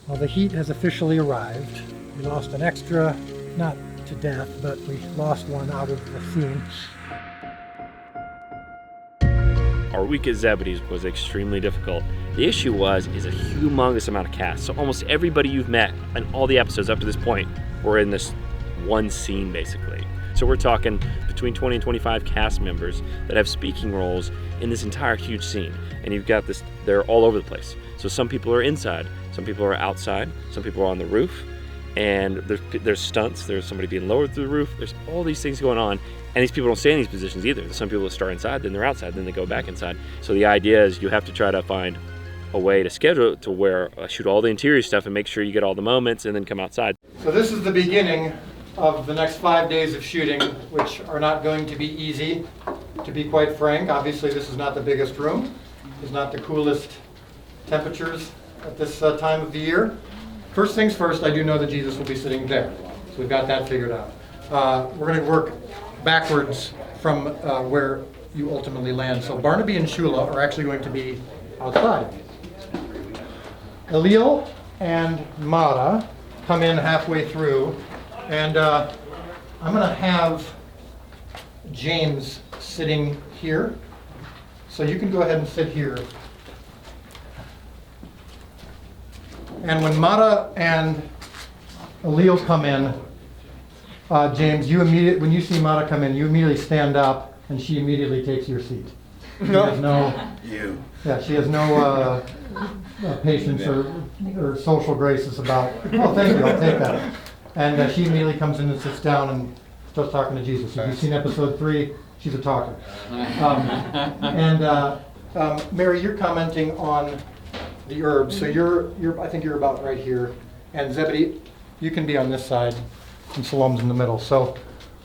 Well, the heat has officially arrived. We lost an extra, not to death, but we lost one out of the scene. Our week at Zebedee's was extremely difficult. The issue is a humongous amount of cast. So almost everybody you've met in all the episodes up to this point were in this one scene, basically. So we're talking between 20 and 25 cast members that have speaking roles in this entire huge scene. And you've got this, they're all over the place. So some people are inside, some people are outside, some people are on the roof, and there's stunts, there's somebody being lowered through the roof, there's all these things going on, and these people don't stay in these positions either. There's some people that start inside, then they're outside, then they go back inside. So the idea is you have to try to find a way to schedule it to where shoot all the interior stuff and make sure you get all the moments and then come outside. So this is the beginning of the next 5 days of shooting, which are not going to be easy, to be quite frank. Obviously, this is not the biggest room. It's not the coolest temperatures at this time of the year. First things first, I do know that Jesus will be sitting there. So we've got that figured out. We're going to work backwards from where you ultimately land. So Barnaby and Shula are actually going to be outside. Elil and Mara come in halfway through, and I'm going to have James sitting here. So you can go ahead and sit here. And when Mara and Elil come in, James, when you see Mara come in, you immediately stand up, and she immediately takes your seat. She has she has no patience or social graces about, oh, thank you, I'll take that. And she immediately comes in and sits down and starts talking to Jesus. If you've seen episode 3, she's a talker. Mary, you're commenting on the herbs. So I think you're about right here. And Zebedee, you can be on this side, and Salom's in the middle. So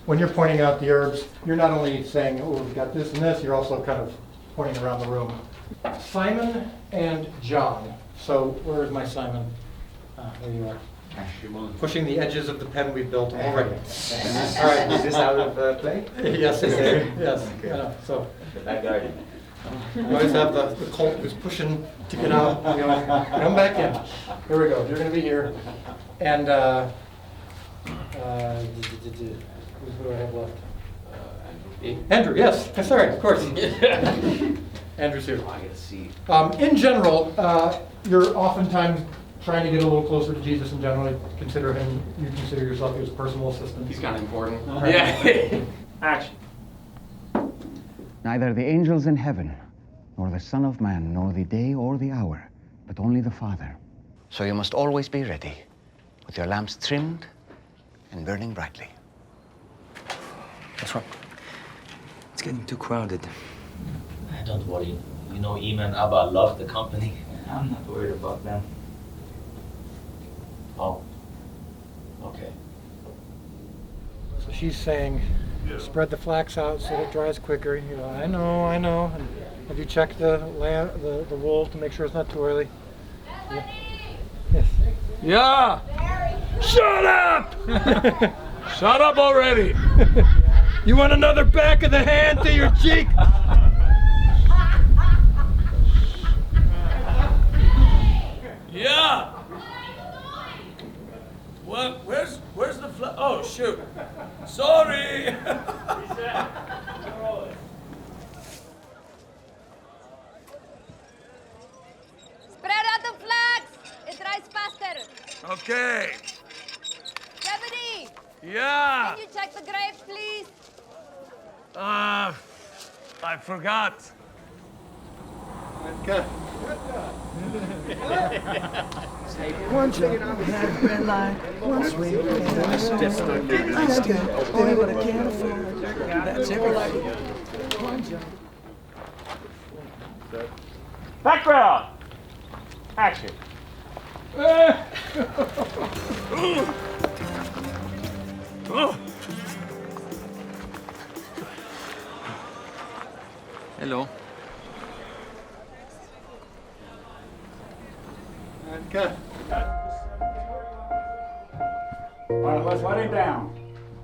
when you're pointing out the herbs, you're not only saying, oh, we've got this and this, you're also kind of pointing around the room. Simon and John. So where is my Simon? There you are. Pushing the edges of the pen we built already. All right. Is this out of play? Yes, it is. Yes. So The back garden. you always have the colt who's pushing to get out. Come back in. Here we go. You're going to be here. And who do I have left? Andrew, yes. Sorry, of course. Andrew's here. I get to see. In general, you're oftentimes trying to get a little closer to Jesus in general. You consider yourself his personal assistant. He's kind of important. Right. Yeah. Action. Neither the angels in heaven, nor the Son of Man, nor the day or the hour, but only the Father. So you must always be ready, with your lamps trimmed and burning brightly. What's wrong? It's getting too crowded. Don't worry. You know, Ima and Abba love the company. I'm not worried about them. Oh. Okay. So she's saying, spread the flax out so it dries quicker. You know, I know. And have you checked the wool to make sure it's not too early? Yeah. Yes. Yeah! Shut up! Shut up already! You want another back of the hand to your cheek? Yeah! What? Where's the flag? Oh, shoot. Sorry! Spread out the flags! It dries faster! Okay. Zebedee! Yeah! Can you check the grapes, please? I forgot. Okay. One jump, half red line, one swing, only what I can afford. That's everything. One jump. Background. Action. Hello. Okay. All right, let's let him down.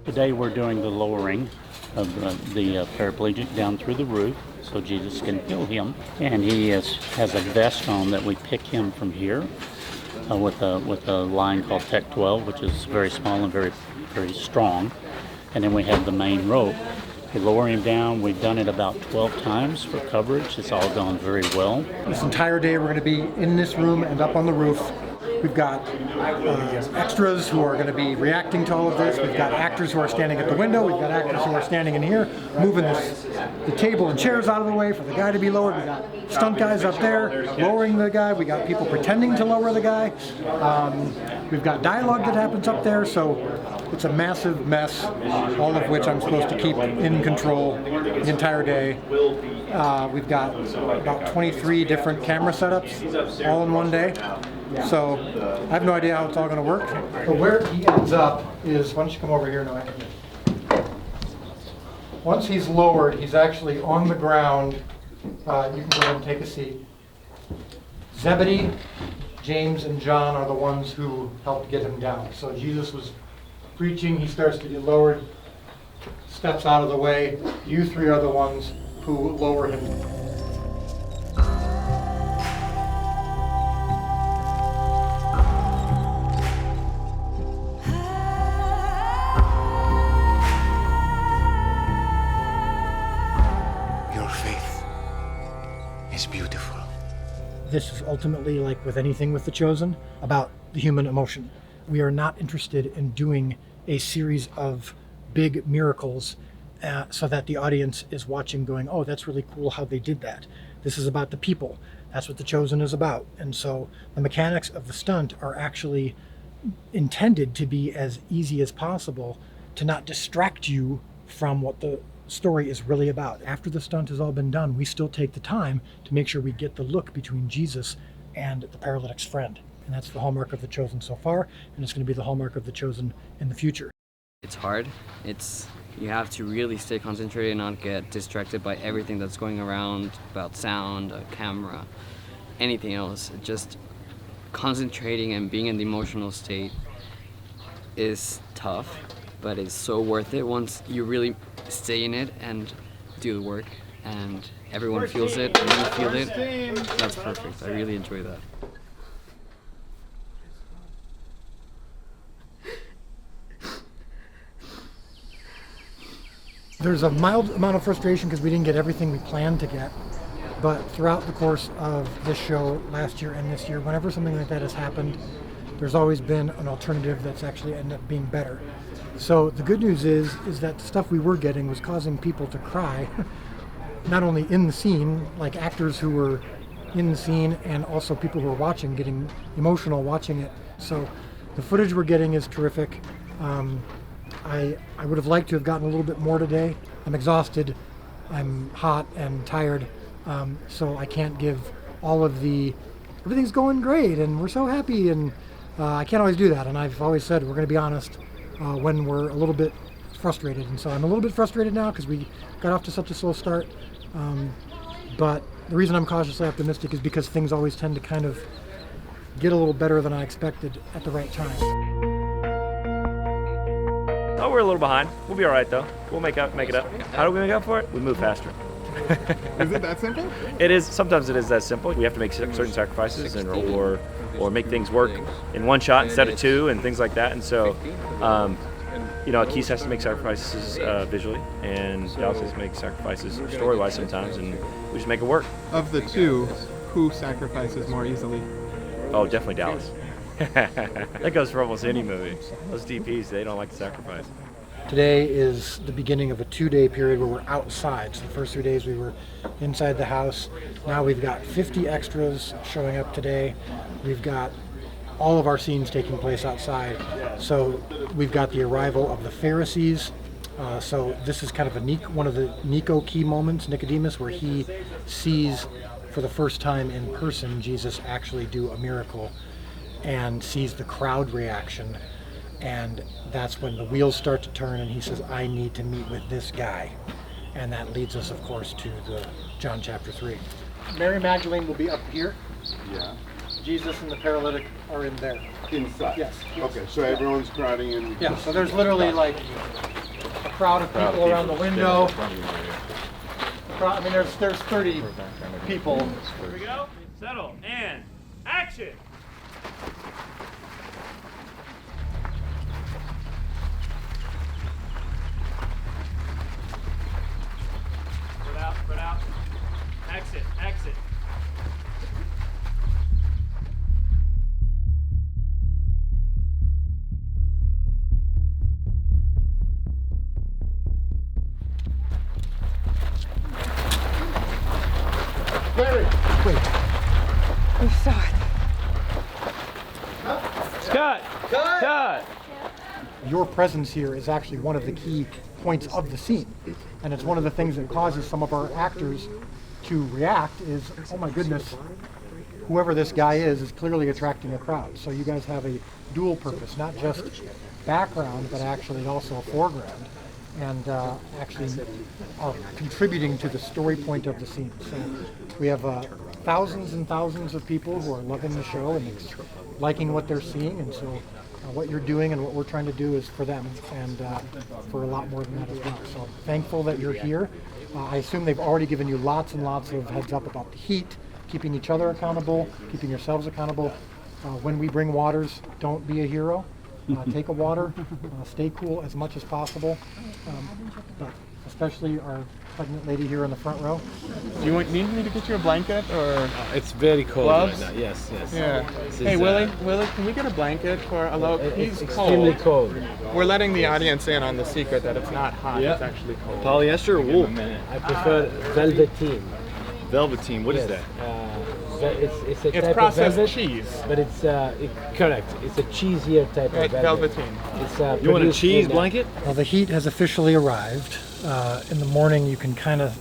Today we're doing the lowering of the paraplegic down through the roof so Jesus can heal him. And he has a vest on that we pick him from here. with a line called Tech 12, which is very small and very, very strong. And then we have the main rope. We lower him down. We've done it about 12 times for coverage. It's all gone very well. This entire day we're going to be in this room and up on the roof. We've got extras who are going to be reacting to all of this. We've got actors who are standing at the window. We've got actors who are standing in here, moving the table and chairs out of the way for the guy to be lowered. We've got stunt guys up there lowering the guy. We got people pretending to lower the guy. We've got dialogue that happens up there. So it's a massive mess, all of which I'm supposed to keep in control the entire day. We've got about 23 different camera setups all in one day. So I have no idea how it's all going to work. But where he ends up is, why don't you come over here, Noah? Once he's lowered, he's actually on the ground. You can go ahead and take a seat. Zebedee, James, and John are the ones who helped get him down. So Jesus was preaching, he starts to get lowered, steps out of the way. You three are the ones who lower him. Your faith is beautiful. This is ultimately, like with anything with The Chosen, about the human emotion. We are not interested in doing a series of big miracles so that the audience is watching going, oh, that's really cool how they did that. This is about the people. That's what The Chosen is about. And so the mechanics of the stunt are actually intended to be as easy as possible to not distract you from what the story is really about. After the stunt has all been done, we still take the time to make sure we get the look between Jesus and the paralytic's friend. And that's the hallmark of The Chosen so far, and it's going to be the hallmark of The Chosen in the future. It's hard. You have to really stay concentrated and not get distracted by everything that's going around, about sound, camera, anything else. Just concentrating and being in the emotional state is tough, but it's so worth it once you really stay in it and do the work, and everyone feels it and you feel it. That's perfect. I really enjoy that. There's a mild amount of frustration because we didn't get everything we planned to get, but throughout the course of this show last year and this year, whenever something like that has happened, there's always been an alternative that's actually ended up being better. So the good news is that the stuff we were getting was causing people to cry, not only in the scene, like actors who were in the scene, and also people who were watching, getting emotional watching it. So the footage we're getting is terrific. I would have liked to have gotten a little bit more today. I'm exhausted, I'm hot and tired, so I can't give all of everything's going great and we're so happy, and I can't always do that. And I've always said we're going to be honest when we're a little bit frustrated. And so I'm a little bit frustrated now because we got off to such a slow start. But the reason I'm cautiously optimistic is because things always tend to kind of get a little better than I expected at the right time. Oh, we're a little behind. We'll be all right though. We'll make it up. How do we make up for it? We move faster. Is it that simple? It is. Sometimes it is that simple. We have to make certain sacrifices, or make things work in one shot instead of two, and things like that. And so, Keith has to make sacrifices visually, and Dallas has to make sacrifices story-wise sometimes, and we just make it work. Of the two, who sacrifices more easily? Oh, definitely Dallas. That goes for almost any movie. Those DPs, they don't like to sacrifice. Today is the beginning of a 2-day period where we're outside. So the first 3 days we were inside the house. Now we've got 50 extras showing up today. We've got all of our scenes taking place outside. So we've got the arrival of the Pharisees. So this is kind of one of the Nico key moments, Nicodemus, where he sees for the first time in person Jesus actually do a miracle, and sees the crowd reaction, and that's when the wheels start to turn and he says, I need to meet with this guy. And that leads us, of course, to the John chapter 3. Mary Magdalene will be up here. Yeah. Jesus and the paralytic are in there. Inside? Yes. Okay, so everyone's crowding in. Yeah, so there's literally like a crowd of people around the window. I mean, there's 30 people. Here we go. Settle and action. Cut! Cut! Your presence here is actually one of the key points of the scene. And it's one of the things that causes some of our actors to react is, oh my goodness, whoever this guy is clearly attracting a crowd. So you guys have a dual purpose, not just background, but actually also a foreground. And actually are contributing to the story point of the scene. So we have thousands and thousands of people who are loving the show and liking what they're seeing, and so what you're doing and what we're trying to do is for them, and for a lot more than that as well. So I'm thankful that you're here. I assume they've already given you lots and lots of heads up about the heat, keeping each other accountable, keeping yourselves accountable. When we bring waters, don't be a hero. Take a water, stay cool as much as possible, but especially our pregnant lady here in the front row. Do you need me to get you a blanket or? It's very cold gloves? right now. Yes, yes. Yeah. Hey, Willie, can we get a blanket for Alok? He's extremely cold. We're letting the audience in on the secret that it's not hot, it's actually cold. Polyester or wool? I prefer velveteen. Velveteen, what is that? It's a It's type processed of velvet, cheese. but it's correct. It's a cheesier type Right, of velvet. velveteen. It's, You want a produced cheese in, blanket? Well, the heat has officially arrived. In the morning, you can kind of,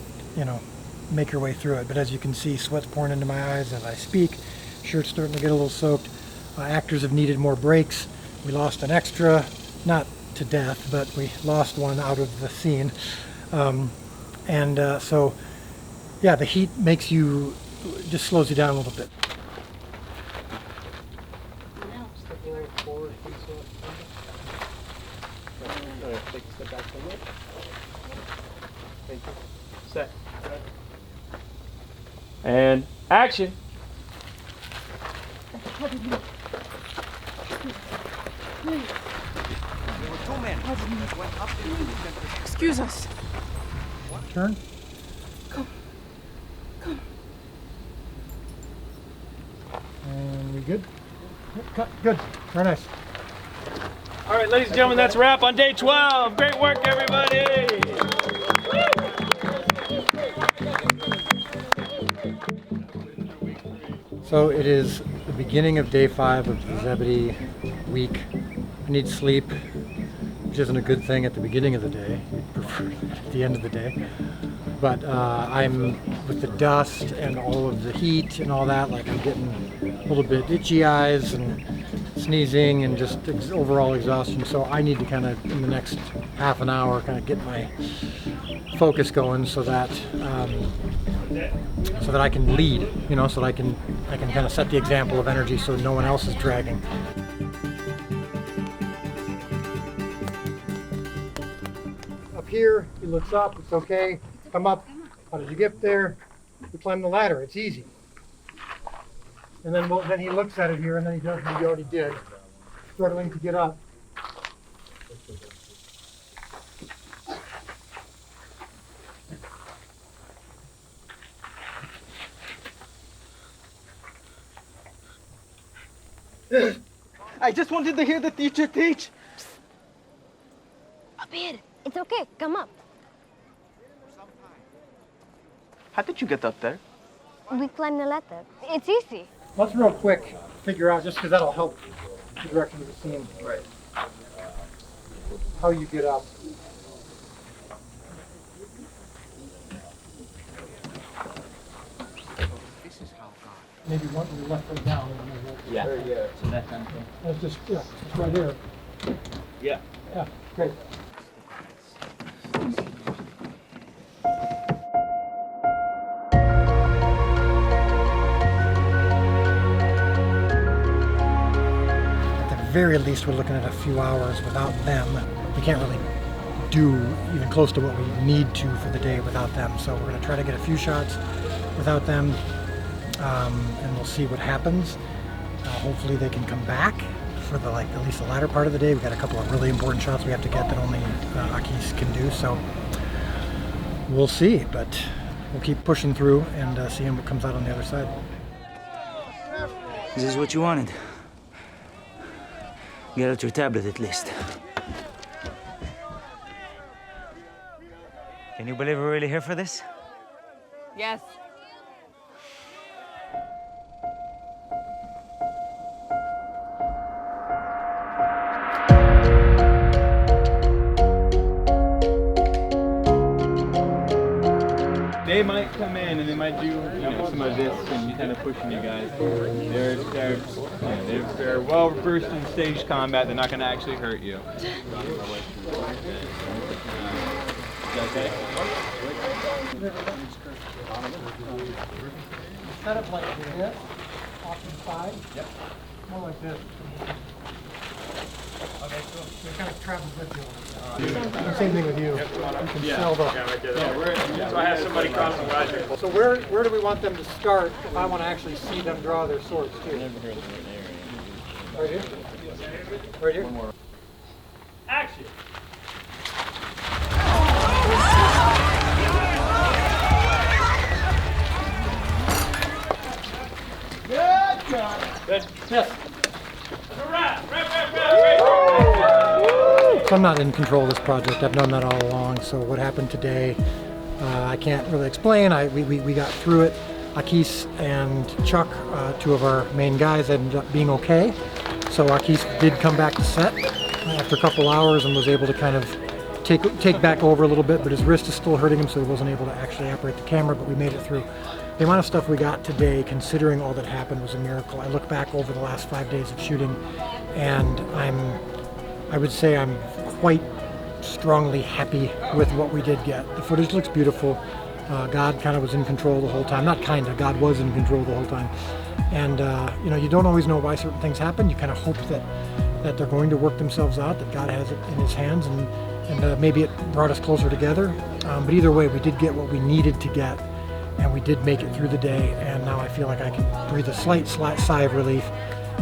make your way through it. But as you can see, sweat's pouring into my eyes as I speak. Shirt's starting to get a little soaked. Actors have needed more breaks. We lost an extra, not to death, but we lost one out of the scene. So, yeah, the heat makes you, just slows you down a little bit. Set. And action. Excuse us. Turn. Come. And we good? Cut. Good. Very nice. All right, ladies and gentlemen, that's a wrap on day 12. Great work, everybody. So it is the beginning of day 5 of the Zebedee week. I need sleep, which isn't a good thing at the beginning of the day. You'd prefer it at the end of the day. But I'm, with the dust and all of the heat and all that, like I'm getting a little bit itchy eyes and sneezing and just overall exhaustion. So I need to kind of, in the next half an hour, kind of get my focus going so that I can lead, so that I can kind of set the example of energy so no one else is dragging. Up here, he looks up, it's okay. Come up. How did you get there? You climb the ladder, it's easy. And then he looks at it here, and then he does what he already did, struggling to get up. I just wanted to hear the teacher teach. Up here. It's okay. Come up. How did you get up there? We climb the ladder. It's easy. Let's real quick figure out, just because that'll help the direction of the scene. Right. How you get up. This is how God. Maybe one to the left or down. Yeah. So that kind of thing. That's just, it's right here. Yeah. Yeah, great. At the very least, we're looking at a few hours without them. We can't really do even close to what we need to for the day without them. So we're going to try to get a few shots without them, and we'll see what happens. Hopefully they can come back for the at least the latter part of the day. We've got a couple of really important shots we have to get that only Akis can do. So we'll see, but we'll keep pushing through and seeing what comes out on the other side. This is what you wanted. Get out your tablet at least. Can you believe we're really here for this? Yes. they might come in and they might do some of this and kind of pushing you guys. They're well versed in stage combat. They're not going to actually hurt you. Okay. Set up like this, off to the side. Yep. More like this. Okay, so it kind of travels with you. Same thing with you. You can sell the. So I have somebody crossing logistical. So where do we want them to start if I want to actually see them draw their swords too? Right here? Right here? Action! Yes. So I'm not in control of this project. I've known that all along. So what happened today, I can't really explain. We got through it. Akis and Chuck, two of our main guys, ended up being okay. So Akis did come back to set after a couple hours and was able to kind of take back over a little bit, but his wrist is still hurting him, so he wasn't able to actually operate the camera, but we made it through. The amount of stuff we got today, considering all that happened, was a miracle. I look back over the last 5 days of shooting, and I would say I'm quite strongly happy with what we did get. The footage looks beautiful. God kind of was in control the whole time. Not kind of, God was in control the whole time. And you know, you don't always know why certain things happen. You kind of hope that they're going to work themselves out, that God has it in his hands, and maybe it brought us closer together. But either way, we did get what we needed to get, and we did make it through the day, and now I feel like I can breathe a slight sigh of relief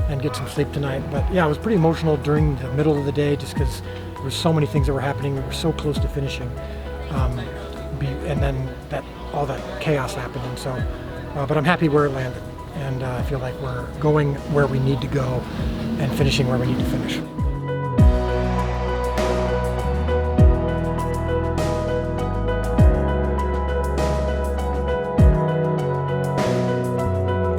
and get some sleep tonight. But yeah, it was pretty emotional during the middle of the day just because there were so many things that were happening. We were so close to finishing. And then all that chaos happened, and so, but I'm happy where it landed, and I feel like we're going where we need to go and finishing where we need to finish.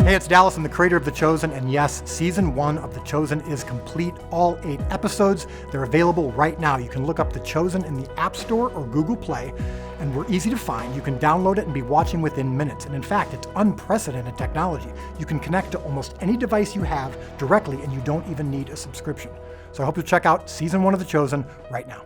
Hey, it's Dallas. I'm the creator of The Chosen, and yes, season 1 of The Chosen is complete. All 8 episodes, they're available right now. You can look up The Chosen in the App Store or Google Play, and we're easy to find. You can download it and be watching within minutes. And in fact, it's unprecedented technology. You can connect to almost any device you have directly, and you don't even need a subscription. So I hope you'll check out season 1 of The Chosen right now.